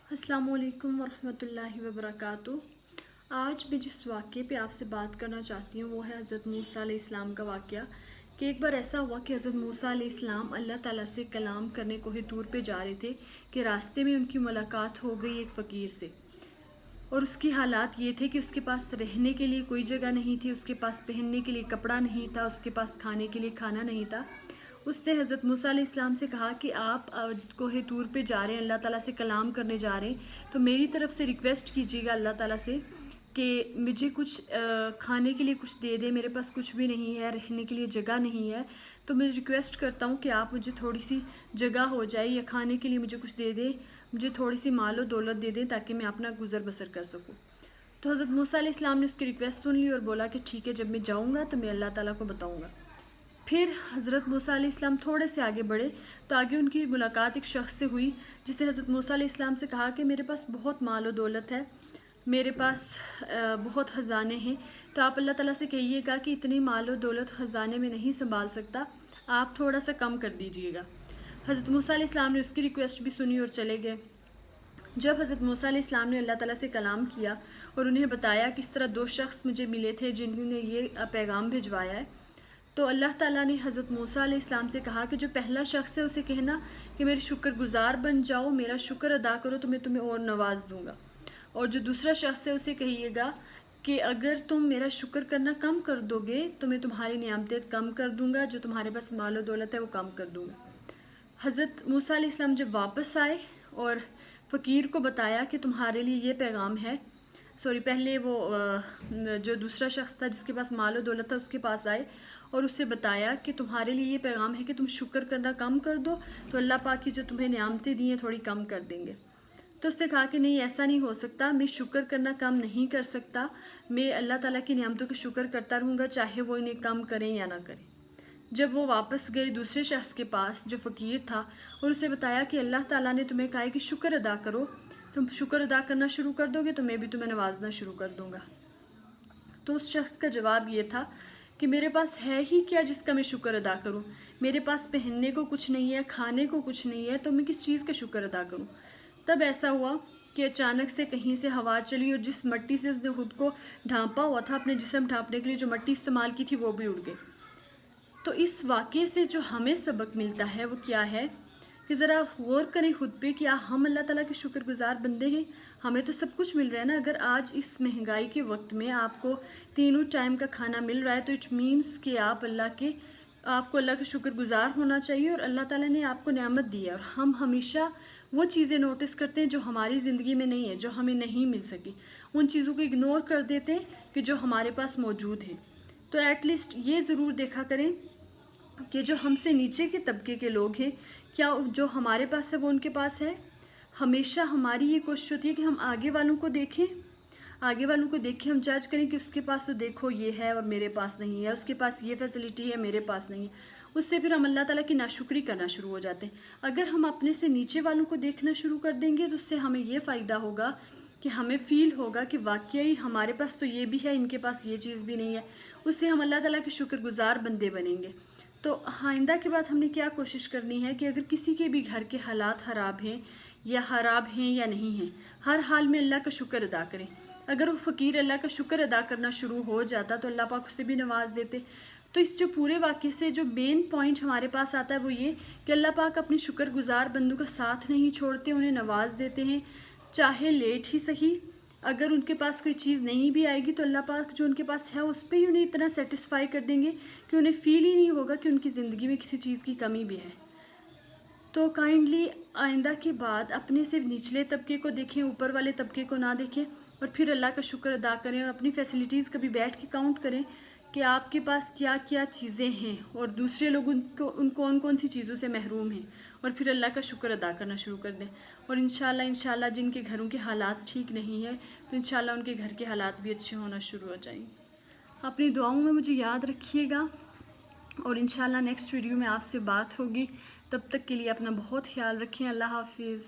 अस्सलामु अलैकुम वरहमतुल्लाहि वबरकातुहू। आज मैं जिस वाक़े पे आपसे बात करना चाहती हूँ वो है हज़रत मूसा अलैहिस्सलाम का वाक़या कि एक बार ऐसा हुआ कि हज़रत मूसा अलैहिस्सलाम अल्लाह ताला से कलाम करने कोहे तूर पे जा रहे थे कि रास्ते में उनकी मुलाकात हो गई एक फ़कीर से। और उसकी हालात ये थे कि उसके पास रहने के लिए कोई जगह नहीं थी, उसके पास पहनने के लिए कपड़ा नहीं था, उसके पास खाने के लिए खाना नहीं था। उसने हज़रत मूसा अलैहिस्सलाम से कहा कि आप कोहे तूर पे जा रहे हैं, अल्लाह ताला से कलाम करने जा रहे हैं, तो मेरी तरफ से रिक्वेस्ट कीजिएगा अल्लाह ताला से कि मुझे कुछ खाने के लिए कुछ दे दे। मेरे पास कुछ भी नहीं है, रहने के लिए जगह नहीं है, तो मैं रिक्वेस्ट करता हूँ कि आप मुझे थोड़ी सी जगह हो जाए या खाने के लिए मुझे कुछ दे दें, मुझे थोड़ी सी मालो दौलत दे दें ताकि मैं अपना गुज़र बसर कर सकूँ। तो हज़रत मूसा अलैहिस्सलाम ने उसकी रिक्वेस्ट सुन ली और बोला कि ठीक है, जब मैं जाऊँगा तो मैं अल्लाह ताला को बताऊँगा। फिर हज़रत मूसा अलैहिस्सलाम थोड़े से आगे बढ़े तो आगे उनकी मुलाकात एक शख्स से हुई जिसने हज़रत मूसा अलैहिस्सलाम से कहा कि मेरे पास बहुत माल व दौलत है, मेरे पास बहुत ख़जाने हैं, तो आप अल्लाह ताला से कहिएगा कि इतनी माल व दौलत ख़जाने में नहीं संभाल सकता, आप थोड़ा सा कम कर दीजिएगा। हज़रत मूसा अलैहिस्सलाम ने उसकी रिक्वेस्ट भी सुनी और चले गए। जब हज़रत मूसा अलैहिस्सलाम ने अल्लाह ताला से कलाम किया और उन्हें बताया कि इस तरह दो शख्स मुझे मिले थे जिन्होंने ये पैगाम भिजवाया है, तो अल्लाह ताला ने हज़रत मूसा अलैहिस्सलाम से कहा कि जो पहला शख्स है उसे कहना कि मेरे शुक्रगुज़ार बन जाओ, मेरा शुक्र अदा करो तो मैं तुम्हें और नवाज दूँगा। और जो दूसरा शख्स है उसे कहिएगा कि अगर तुम मेरा शुक्र करना कम कर दोगे तो मैं तुम्हारी नियामतें कम कर दूँगा, जो तुम्हारे पास माल व दौलत है वो कम कर दूँगा। हज़रत मूसा अलैहिस्सलाम जब वापस आए और फ़कीर को बताया कि तुम्हारे लिए ये पैगाम है, पहले वो जो दूसरा शख्स था जिसके पास माल व दौलत था उसके पास आए और उससे बताया कि तुम्हारे लिए ये पैगाम है कि तुम शुक्र करना कम कर दो तो अल्लाह पाक की जो तुम्हें नियामतें दी हैं थोड़ी कम कर देंगे। तो उसने कहा कि नहीं, ऐसा नहीं हो सकता, मैं शुक्र करना कम नहीं कर सकता, मैं अल्लाह ताला की नियामतों का शुक्र करता रहूँगा चाहे वो इन्हें कम करें या ना करें। जब वो वापस गए दूसरे शख्स के पास जो फ़कीर था और उसे बताया कि अल्लाह ताला ने तुम्हें कहा है कि शुक्र अदा करो, तुम शुक्र अदा करना शुरू कर दोगे तो मैं भी तुम्हें नवाजना शुरू कर दूँगा। तो उस शख्स का जवाब ये था कि मेरे पास है ही क्या जिसका मैं शुक्र अदा करूं, मेरे पास पहनने को कुछ नहीं है, खाने को कुछ नहीं है, तो मैं किस चीज़ का शुक्र अदा करूं। तब ऐसा हुआ कि अचानक से कहीं से हवा चली और जिस मिट्टी से उसने खुद को ढांपा हुआ था, अपने जिस्म ढांपने के लिए जो मिट्टी इस्तेमाल की थी वो भी उड़ गई। तो इस वाक़े से जो हमें सबक मिलता है वो क्या है कि ज़रा गौर करें खुद पे कि हम अल्लाह ताला के शुक्रगुज़ार बंदे हैं। हमें तो सब कुछ मिल रहा है ना। अगर आज इस महंगाई के वक्त में आपको तीनों टाइम का खाना मिल रहा है तो इट मीन्स कि आपको अल्लाह का शुक्रगुज़ार होना चाहिए और अल्लाह ताला ने आपको नेमत दी है। और हम हमेशा वो चीज़ें नोटिस करते हैं जो हमारी ज़िंदगी में नहीं है, जो हमें नहीं मिल सकी, उन चीज़ों को इग्नोर कर देते हैं कि जो हमारे पास मौजूद हैं। तो एटलीस्ट ये ज़रूर देखा करें कि जो हमसे नीचे के तबके के लोग हैं, क्या जो हमारे पास है वो उनके पास है। हमेशा हमारी ये कोशिश होती है कि हम आगे वालों को देखें, हम जज करें कि उसके पास तो देखो ये है और मेरे पास नहीं है, उसके पास ये फैसिलिटी है मेरे पास नहीं है। उससे फिर हम अल्लाह ताला की नाशुक्री करना शुरू हो जाते हैं। अगर हम अपने से नीचे वालों को देखना शुरू कर देंगे तो उससे हमें ये फ़ायदा होगा कि हमें फ़ील होगा कि वाकई हमारे पास तो ये भी है, इनके पास ये चीज़ भी नहीं है। उससे हम अल्लाह ताला के शुक्रगुज़ार बंदे बनेंगे। तो आइंदा के बाद हमने क्या कोशिश करनी है कि अगर किसी के भी घर के हालात ख़राब हैं या नहीं हैं, हर हाल में अल्लाह का शुक्र अदा करें। अगर वो फ़कीर अल्लाह का शुक्र अदा करना शुरू हो जाता तो अल्लाह पाक उसे भी नवाज देते। तो इस जो पूरे वाक़े से जो मेन पॉइंट हमारे पास आता है वो ये कि अल्लाह पाक अपने शुक्रगुज़ार बंदों का साथ नहीं छोड़ते, उन्हें नवाज देते हैं, चाहे लेट ही सही। अगर उनके पास कोई चीज़ नहीं भी आएगी तो अल्लाह पाक जो उनके पास है उस पर ही उन्हें इतना सेटिस्फाई कर देंगे कि उन्हें फ़ील ही नहीं होगा कि उनकी ज़िंदगी में किसी चीज़ की कमी भी है। तो काइंडली आइंदा के बाद अपने से निचले तबके को देखें, ऊपर वाले तबके को ना देखें, और फिर अल्लाह का शुक्र अदा करें और अपनी फैसिलिटीज़ कभी बैठ के काउंट करें कि आपके पास क्या क्या चीज़ें हैं और दूसरे लोग उन कौन कौन सी चीज़ों से महरूम हैं, और फिर अल्लाह का शुक्र अदा करना शुरू कर दें। और इंशाल्लाह जिनके घरों के हालात ठीक नहीं है तो इंशाल्लाह उनके घर के हालात भी अच्छे होना शुरू हो जाएंगे। अपनी दुआओं में मुझे याद रखिएगा और इंशाल्लाह नेक्स्ट वीडियो में आपसे बात होगी। तब तक के लिए अपना बहुत ख्याल रखें। अल्लाह हाफिज़।